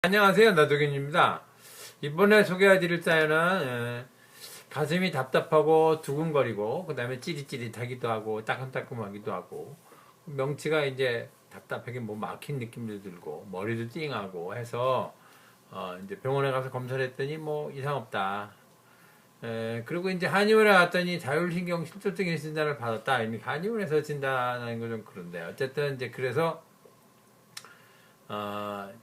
안녕하세요, 나도균입니다. 이번에 소개해드릴 사연은 가슴이 답답하고 두근거리고 그 다음에 찌릿찌릿하기도 하고 따끔따끔하기도 하고 명치가 이제 답답하게 뭐 막힌 느낌도 들고 머리도 띵하고 해서 이제 병원에 가서 검사를 했더니 뭐 이상 없다. 그리고 이제 한의원에 갔더니 자율신경 실조증의 진단을 받았다. 이미 한의원에서 진단하는 건 좀 그런데 어쨌든 이제 그래서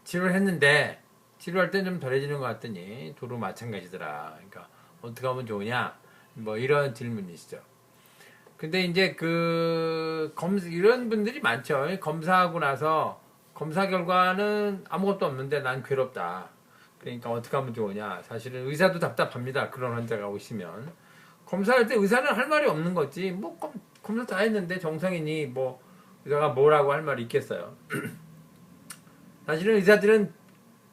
치료를 했는데 치료할 땐 좀 덜해지는 것 같더니 도로 마찬가지더라. 그러니까 어떻게 하면 좋으냐? 뭐 이런 질문이시죠. 근데 이제 이런 분들이 많죠. 검사하고 나서 검사 결과는 아무것도 없는데 난 괴롭다. 그러니까 어떻게 하면 좋으냐? 사실은 의사도 답답합니다. 그런 환자가 오시면 검사할 때 의사는 할 말이 없는 거지. 뭐 검사 다 했는데 정상이니 뭐 의사가 뭐라고 할 말이 있겠어요. 사실은 의사들은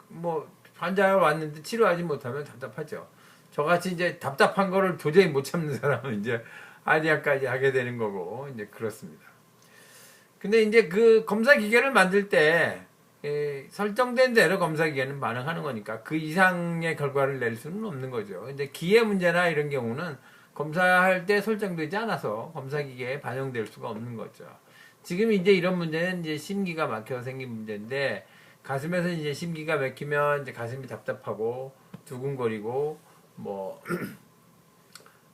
뭐 환자가 왔는데 치료하지 못하면 답답하죠. 저같이 이제 답답한 거를 도저히 못 참는 사람은 이제 아니야까지 하게 되는 거고 이제 그렇습니다. 근데 이제 그 검사 기계를 만들 때 설정된 대로 검사 기계는 반응하는 거니까 그 이상의 결과를 낼 수는 없는 거죠. 이제 기계 문제나 이런 경우는 검사할 때 설정되지 않아서 검사 기계에 반영될 수가 없는 거죠. 지금 이제 이런 문제는 이제 심기가 막혀서 생긴 문제인데 가슴에서 이제 심기가 막히면 이제 가슴이 답답하고 두근거리고 뭐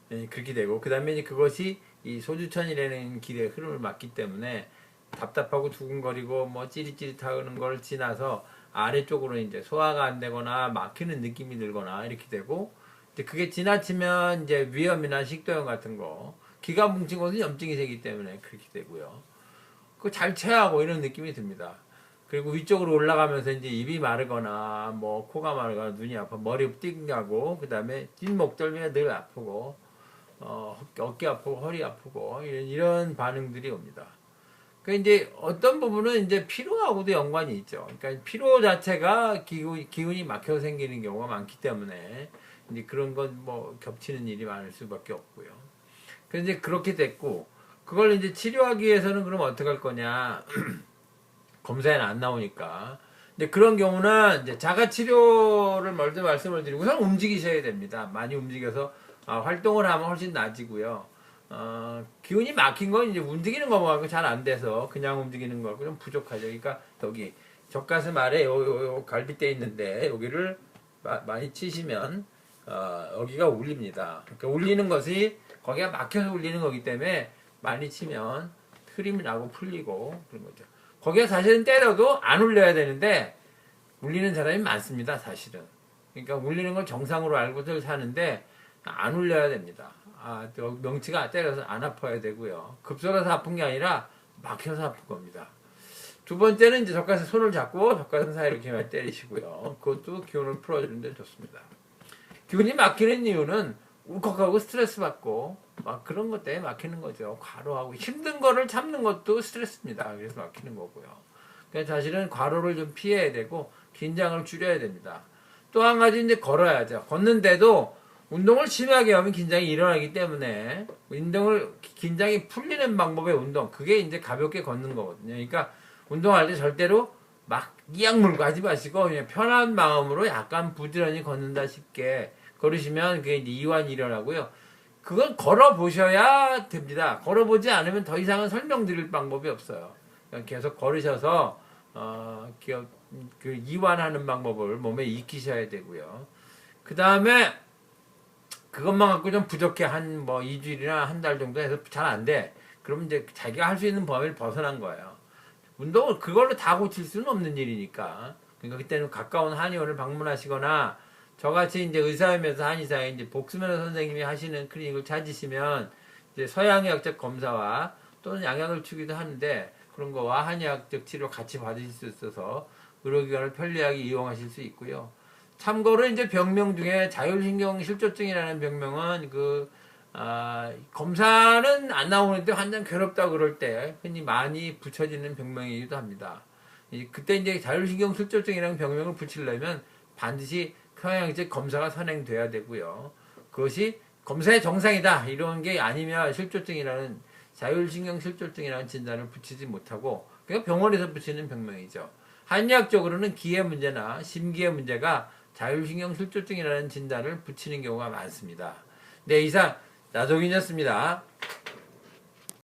그렇게 되고 그다음에 이제 그것이 이 소주천이라는 길의 흐름을 막기 때문에 답답하고 두근거리고 뭐 찌릿찌릿하는 걸 지나서 아래쪽으로 이제 소화가 안 되거나 막히는 느낌이 들거나 이렇게 되고 이제 그게 지나치면 이제 위염이나 식도염 같은 거 기가 뭉친 곳은 염증이 생기기 때문에 그렇게 되고요. 그 잘 체하고 이런 느낌이 듭니다. 그리고 위쪽으로 올라가면서 이제 입이 마르거나 뭐 코가 마르거나 눈이 아파 머리 띵하고 그 다음에 뒷목덜미가 늘 아프고 어깨 아프고 허리 아프고 이런 반응들이 옵니다. 그 이제 어떤 부분은 이제 피로하고도 연관이 있죠. 그러니까 피로 자체가 기운이 막혀서 생기는 경우가 많기 때문에 이제 그런 건 뭐 겹치는 일이 많을 수밖에 없고요. 그래서 이제 그렇게 됐고 그걸 이제 치료하기 위해서는 그럼 어떻게 할 거냐? 검사에는 안 나오니까. 근데 그런 경우는 이제 자가 치료를 먼저 말씀을 드리고 우선 움직이셔야 됩니다. 많이 움직여서 활동을 하면 훨씬 나아지고요. 기운이 막힌 건 이제 움직이는 거하고 잘 안 돼서 그냥 움직이는 거하고 좀 부족하죠. 그러니까 여기 젖가슴 아래 요 갈비뼈 있는데 여기를 많이 치시면 여기가 울립니다. 그러니까 울리는 것이 거기가 막혀서 울리는 거기 때문에 많이 치면 흐림이 나고 풀리고 그런 거죠. 거기에 사실은 때려도 안 울려야 되는데 울리는 사람이 많습니다. 사실은. 그러니까 울리는 걸 정상으로 알고들 사는데 안 울려야 됩니다. 명치가 때려서 안 아파야 되고요. 급속해서 아픈 게 아니라 막혀서 아픈 겁니다. 두 번째는 이제 젖가슴 손을 잡고 젖가슴 사이로 이렇게 많이 때리시고요. 그것도 기운을 풀어주는데 좋습니다. 기운이 막히는 이유는 울컥하고 스트레스 받고 막 그런 것 때문에 막히는 거죠. 과로하고 힘든 거를 참는 것도 스트레스입니다. 그래서 막히는 거고요. 그러니까 사실은 과로를 좀 피해야 되고 긴장을 줄여야 됩니다. 또 한 가지 이제 걸어야죠. 걷는데도 운동을 심하게 하면 긴장이 일어나기 때문에 긴장이 풀리는 방법의 운동 그게 이제 가볍게 걷는 거거든요. 그러니까 운동할 때 절대로 막 이악 물고 하지 마시고 그냥 편한 마음으로 약간 부지런히 걷는다 싶게 걸으시면 그게 이제 이완이 일어나고요. 그건 걸어보셔야 됩니다. 걸어보지 않으면 더 이상은 설명드릴 방법이 없어요. 그냥 계속 걸으셔서 그 이완하는 방법을 몸에 익히셔야 되고요. 그 다음에 그것만 갖고 좀 부족해 한 뭐 2주일이나 한 달 정도 해서 잘 안 돼. 그러면 이제 자기가 할 수 있는 범위를 벗어난 거예요. 운동을 그걸로 다 고칠 수는 없는 일이니까. 그러니까 그때는 가까운 한의원을 방문하시거나 저같이 이제 의사이면서 한의사에 이제 복수면허 선생님이 하시는 클리닉을 찾으시면 이제 서양의학적 검사와 또는 양약을 주기도 하는데 그런 거와 한의학적 치료 같이 받으실 수 있어서 의료기관을 편리하게 이용하실 수 있고요. 참고로 이제 병명 중에 자율신경 실조증이라는 병명은 검사는 안 나오는데 환자 괴롭다 그럴 때 흔히 많이 붙여지는 병명이기도 합니다. 그때 이제 자율신경 실조증이라는 병명을 붙이려면 반드시 평양적 검사가 선행돼야 되고요. 그것이 검사의 정상이다 이런 게 아니면 자율신경 실조증이라는 진단을 붙이지 못하고 그냥 병원에서 붙이는 병명이죠. 한의학적으로는 기의 문제나 심기의 문제가 자율신경실조증이라는 진단을 붙이는 경우가 많습니다. 네, 이상 나동이었습니다.